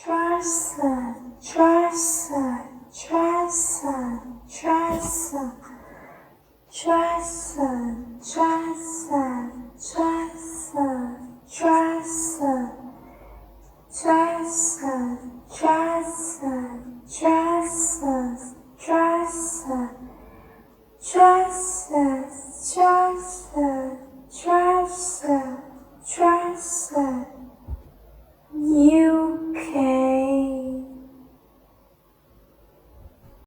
dresser, dresser, dresser, dresser, dresser, dresser, dresser, dresser, dresser, dresser, dresser, dresser, dresser, dresser, dresser.